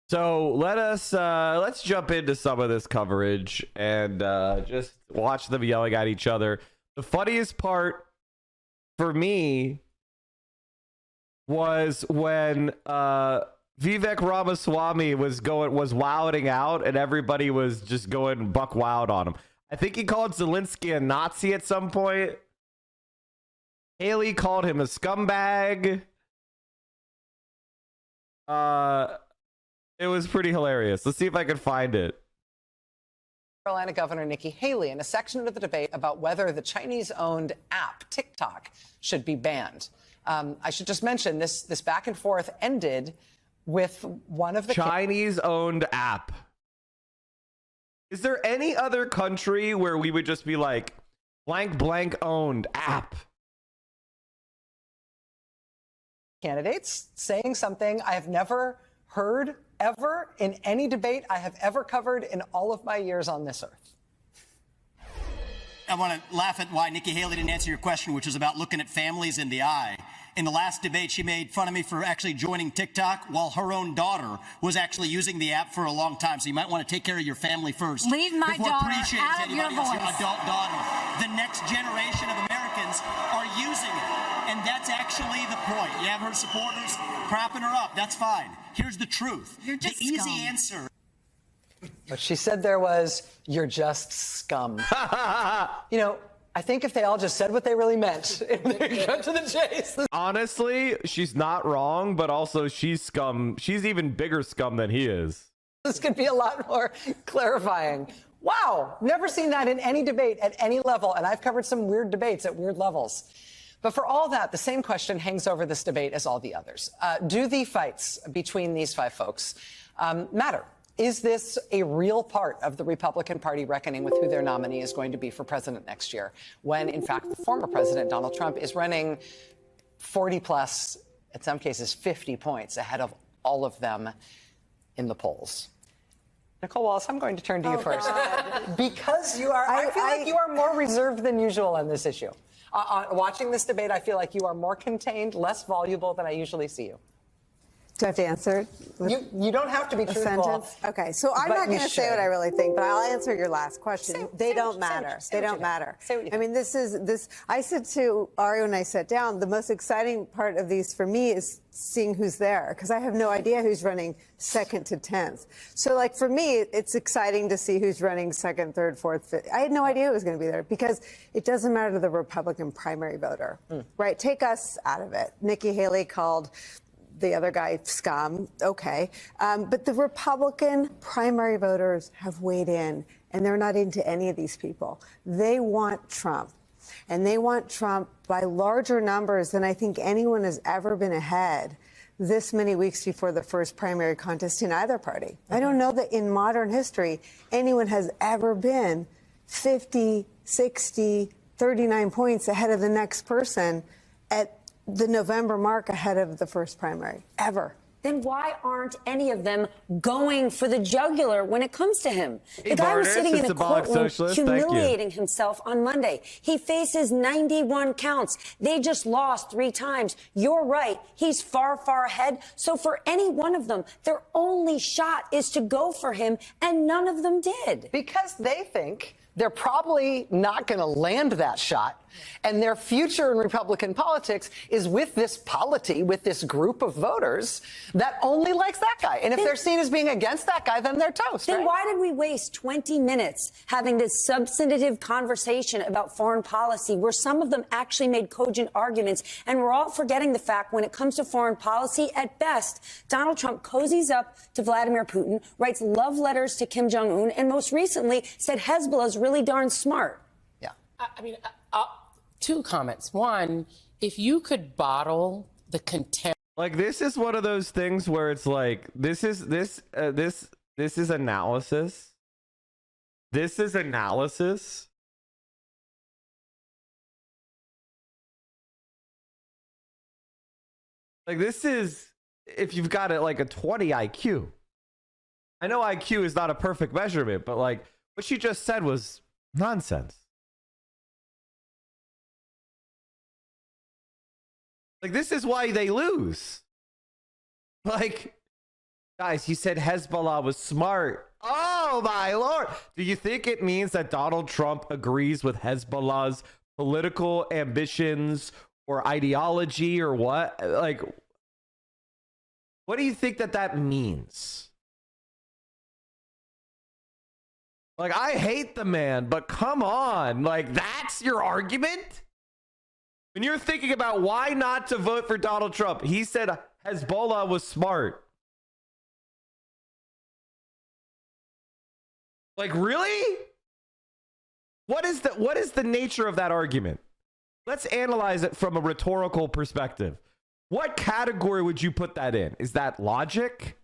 So let's jump into some of this coverage and just watch them yelling at each other. The funniest part for me was when Vivek Ramaswamy was wilding out and everybody was just going buck wild on him. I think he called Zelensky a Nazi at some point. Haley called him a scumbag. It was pretty hilarious. Let's see if I can find it. Carolina Governor Nikki Haley in a section of the debate about whether the Chinese-owned app TikTok should be banned. I should just mention this back and forth ended with one of the Chinese-owned app. Is there any other country where we would just be like blank blank owned app? Candidates saying something I have never heard ever in any debate I have ever covered in all of my years on this earth. I want to laugh at why Nikki Haley didn't answer your question, which was about looking at families in the eye. In the last debate, she made fun of me for actually joining TikTok while her own daughter was actually using the app for a long time. So you might want to take care of your family first. Leave my daughter out of your voice. Your adult daughter. The next generation of Americans are using it. And that's actually the point. You have her supporters propping her up. That's fine. Here's the truth. You're just the easy scum. answer. What she said there was, "You're just scum." You know, I think if they all just said what they really meant, if they cut to the chase. Honestly, she's not wrong, but also she's scum. She's even bigger scum than he is. This could be a lot more clarifying. Wow, never seen that in any debate at any level, and I've covered some weird debates at weird levels. But for all that, the same question hangs over this debate as all the others. Do the fights between these five folks matter? Is this a real part of the Republican Party reckoning with who their nominee is going to be for president next year, when, in fact, the former president, Donald Trump, is running 40 plus, in some cases 50 points ahead of all of them in the polls? Nicole Wallace, I'm going to turn to you first. Because you are, I feel like you are more reserved than usual on this issue. Watching this debate, I feel like you are more contained, less voluble than I usually see you. Do I have to answer? You don't have to be truthful. Sentence? Okay, so I'm not going to say what I really think, but I'll answer your last question. They don't matter. They don't matter. I mean, this. I said to Ari when I sat down, the most exciting part of these for me is seeing who's there, because I have no idea who's running second to 10th. So, like, for me, it's exciting to see who's running second, third, fourth, fifth. I had no idea who was going to be there, because it doesn't matter to the Republican primary voter, right? Take us out of it. Nikki Haley called the other guy scum, okay. But the Republican primary voters have weighed in, and they're not into any of these people. They want Trump, and they want Trump by larger numbers than I think anyone has ever been ahead this many weeks before the first primary contest in either party. I don't know that in modern history anyone has ever been 50, 60, 39 points ahead of the next person at the November mark ahead of the first primary, ever. Then why aren't any of them going for the jugular when it comes to him? Hey, the guy was Bartis, sitting in a courtroom humiliating you. himself on Monday. He faces 91 counts. They just lost 3 times. You're right. He's far, far ahead. So for any one of them, their only shot is to go for him, and none of them did. Because they think they're probably not going to land that shot. And their future in Republican politics is with this polity, with this group of voters that only likes that guy. And if they're seen as being against that guy, then they're toast. Then right? why did we waste 20 minutes having this substantive conversation about foreign policy where some of them actually made cogent arguments? And we're all forgetting the fact when it comes to foreign policy, at best, Donald Trump cozies up to Vladimir Putin, writes love letters to Kim Jong-un, and most recently said Hezbollah is really darn smart. Yeah. I mean, 2 comments. One, if you could bottle the contempt. Like, this is one of those things where it's like, this is analysis. This is analysis. Like, this is, if you've got it like a 20 IQ. I know IQ is not a perfect measurement, but like what she just said was nonsense. Like, this is why they lose. Like, Guys, he said Hezbollah was smart. Oh, my Lord. Do you think it means that Donald Trump agrees with Hezbollah's political ambitions or ideology or what? Like, what do you think that means? Like, I hate the man, but come on. Like, that's your argument? When you're thinking about why not to vote for Donald Trump, he said Hezbollah was smart. Like, really? What is the nature of that argument? Let's analyze it from a rhetorical perspective. What category would you put that in? Is that logic?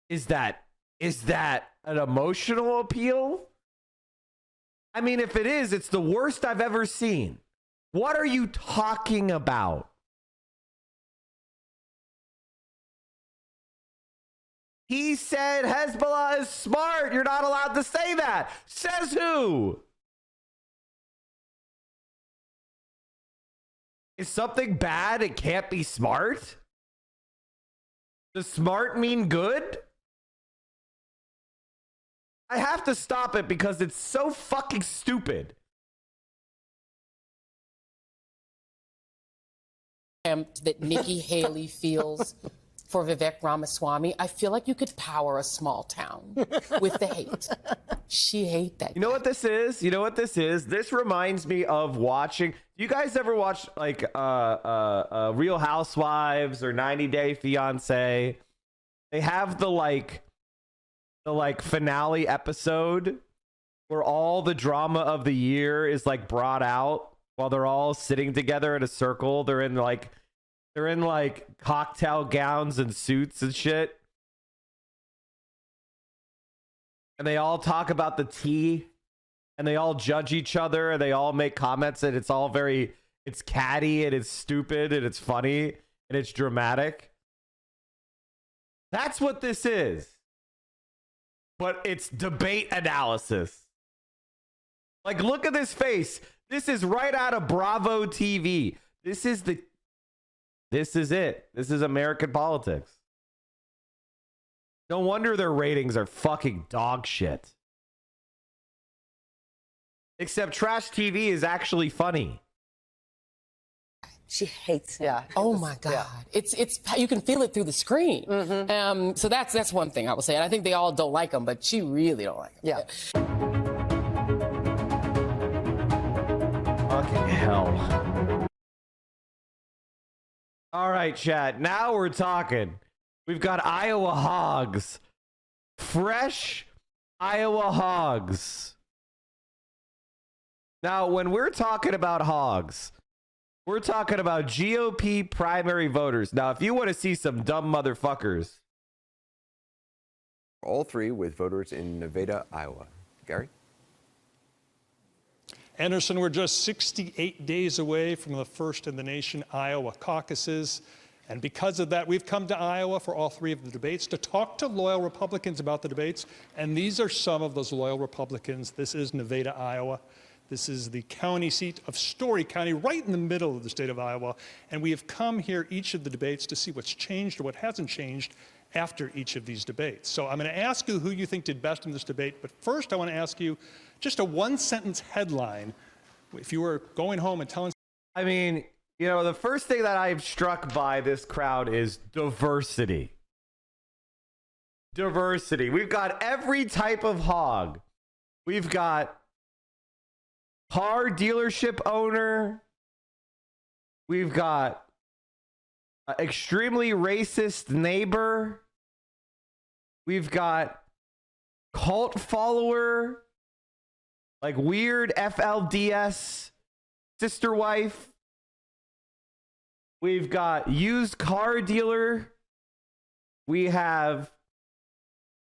Is that an emotional appeal? I mean, if it is, it's the worst I've ever seen. What are you talking about? He said Hezbollah is smart. You're not allowed to say that. Says who? Is something bad? It can't be smart? Does smart mean good? I have to stop it because it's so fucking stupid. That Nikki Haley feels for Vivek Ramaswamy, I feel like you could power a small town with the hate. She hate that. You know what this is? You know what this is? This reminds me of watching. You guys ever watch like Real Housewives or 90 Day Fiancé? They have the finale episode where all the drama of the year is like brought out while they're all sitting together in a circle. They're in cocktail gowns and suits and shit. And they all talk about the tea and they all judge each other and they all make comments and it's catty and it's stupid and it's funny and it's dramatic. That's what this is. But it's debate analysis. Like, look at this face. This is right out of Bravo TV. This is it. This is American politics. No wonder their ratings are fucking dog shit. Except trash TV is actually funny. She hates him. Yeah. Oh my God. Yeah. It's you can feel it through the screen. Mm-hmm. So that's one thing I would say. And I think they all don't like him, but she really don't like him. Yeah. Fucking hell. All right, chat. Now we're talking. We've got Iowa hogs. Fresh Iowa hogs. Now, when we're talking about hogs, we're talking about GOP primary voters. Now, if you want to see some dumb motherfuckers. All three with voters in Nevada, Iowa. Gary? Anderson, we're just 68 days away from the first in the nation Iowa caucuses. And because of that, we've come to Iowa for all three of the debates to talk to loyal Republicans about the debates. And these are some of those loyal Republicans. This is Nevada, Iowa. This is the county seat of Story County, right in the middle of the state of Iowa. And we have come here each of the debates to see what's changed or what hasn't changed after each of these debates. So I'm going to ask you who you think did best in this debate. But first, I want to ask you just a one-sentence headline. If you were going home and telling... I mean, you know, the first thing that I'm struck by this crowd is diversity. Diversity. We've got every type of hog. We've got car dealership owner. We've got extremely racist neighbor. We've got cult follower, like weird FLDS sister wife. We've got used car dealer. We have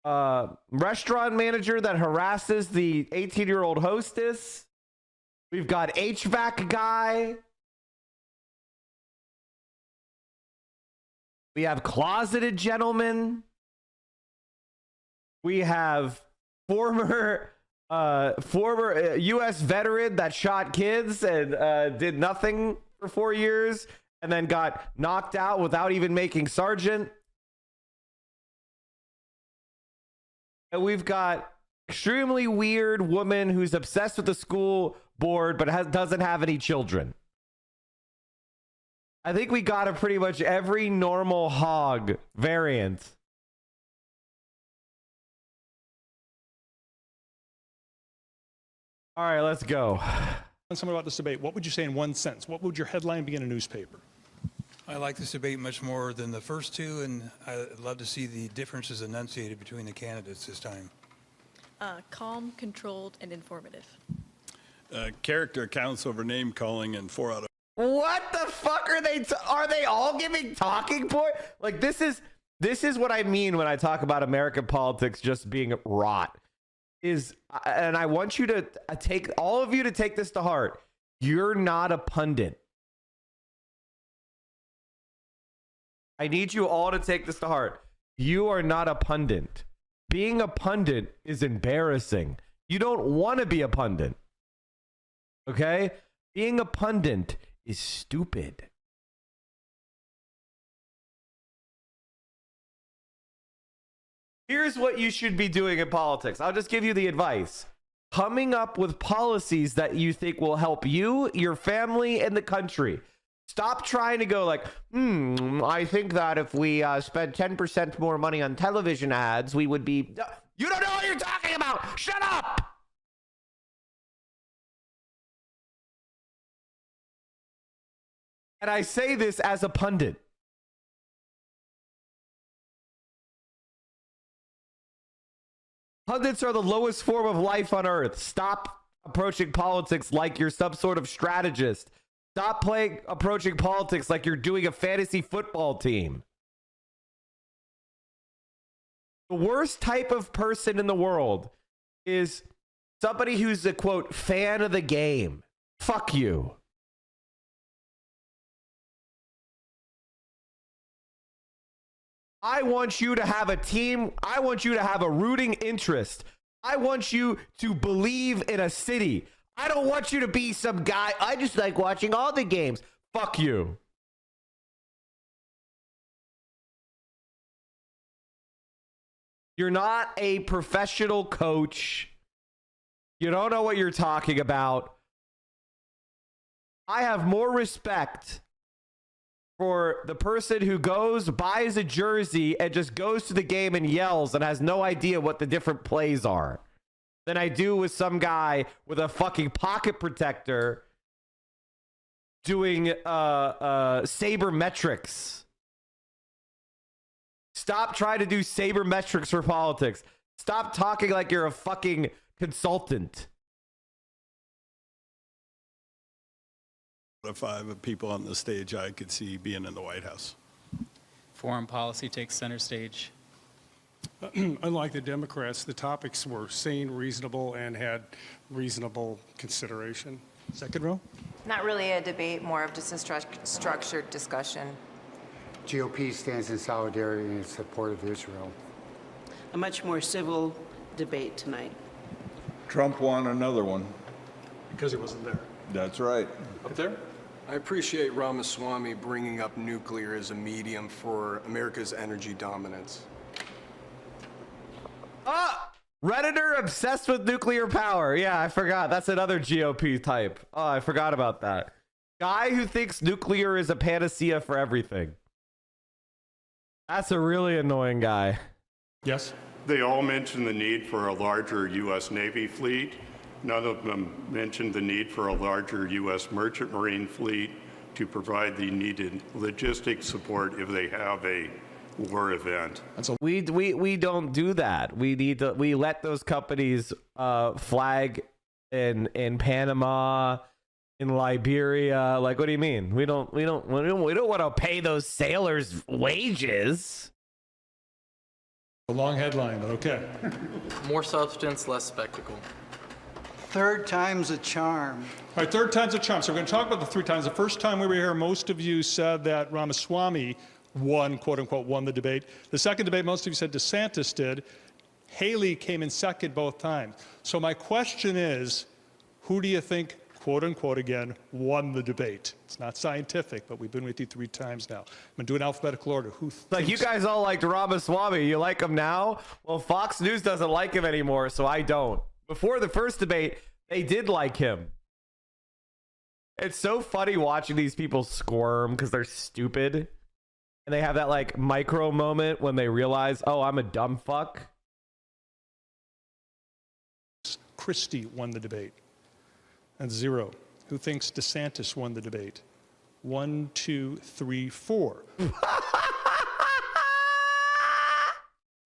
restaurant manager that harasses the 18-year-old hostess. We've got HVAC guy. We have closeted gentleman. We have former U.S. veteran that shot kids and did nothing for 4 years and then got knocked out without even making sergeant. And we've got extremely weird woman who's obsessed with the school board but doesn't have any children. I think we got a pretty much every normal hog variant. All right, let's go. Something about this debate. What would you say in one sentence? What would your headline be in a newspaper? I like this debate much more than the first two, and I'd love to see the differences enunciated between the candidates this time. Calm, controlled, and informative. Character counts over name calling, and 4 out of. What the fuck are they? Are they all giving talking point? Like this is what I mean when I talk about American politics just being rot. And I want you to take all of you to take this to heart. You're not a pundit. I need you all to take this to heart. You are not a pundit. Being a pundit is embarrassing. You don't want to be a pundit. Okay? Being a pundit is stupid. Here's what you should be doing in politics. I'll just give you the advice. Coming up with policies that you think will help you, your family, and the country. Stop trying to go like, I think that if we spent 10% more money on television ads, we would be... You don't know what you're talking about! Shut up! And I say this as a pundit. Pundits are the lowest form of life on earth. Stop approaching politics like you're some sort of strategist. Stop approaching politics like you're doing a fantasy football team. The worst type of person in the world is somebody who's a, quote, fan of the game. Fuck you. I want you to have a team. I want you to have a rooting interest. I want you to believe in a city. I don't want you to be some guy. I just like watching all the games. Fuck you. You're not a professional coach. You don't know what you're talking about. I have more respect for the person who goes, buys a jersey, and just goes to the game and yells and has no idea what the different plays are than I do with some guy with a fucking pocket protector doing sabermetrics. Stop trying to do sabermetrics for politics. Stop talking like you're a fucking consultant. 5 of people on the stage I could see being in the White House. Foreign policy takes center stage. Unlike the Democrats, the topics were sane, reasonable, and had reasonable consideration. Second row. Not really a debate, more of just a structured discussion. GOP stands in solidarity and in support of Israel. A much more civil debate tonight. Trump won another one. Because he wasn't there. That's right. Up there? I appreciate Ramaswamy bringing up nuclear as a medium for America's energy dominance. Redditor obsessed with nuclear power. Yeah, I forgot. That's another GOP type. Oh, I forgot about that. Guy who thinks nuclear is a panacea for everything. That's a really annoying guy. Yes? They all mention the need for a larger U.S. Navy fleet. None of them mentioned the need for a larger U.S. merchant marine fleet to provide the needed logistic support if they have a war event. We don't do that. We let those companies flag in Panama, in Liberia. Like, what do you mean? We don't want to pay those sailors wages. A long headline, but okay. More substance, less spectacle. Third time's a charm. All right, third time's a charm. So we're going to talk about the 3 times. The first time we were here, most of you said that Ramaswamy won, quote unquote, won the debate. The second debate, most of you said DeSantis did. Haley came in second both times. So my question is, who do you think quote unquote again, won the debate. It's not scientific, but we've been with you 3 times now. I'm going to do an alphabetical order. Like, you guys all liked Ramaswamy. You like him now? Well, Fox News doesn't like him anymore, so I don't. Before the first debate, they did like him. It's so funny watching these people squirm because they're stupid. And they have that, like, micro moment when they realize, oh, I'm a dumb fuck. Christie won the debate. That's 0. Who thinks DeSantis won the debate? 1, 2, 3, 4.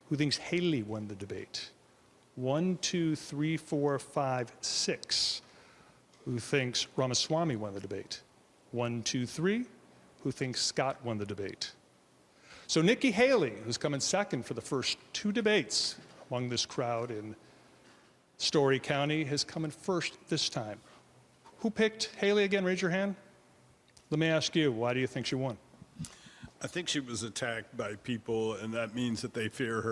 Who thinks Haley won the debate? 1, 2, 3, 4, 5, 6. Who thinks Ramaswamy won the debate? 1, 2, 3. Who thinks Scott won the debate? So Nikki Haley, who's come in second for the first 2 debates among this crowd in Story County, has come in first this time. Who picked Haley again? Raise your hand. Let me ask you, why do you think she won? I think she was attacked by people, and that means that they fear her.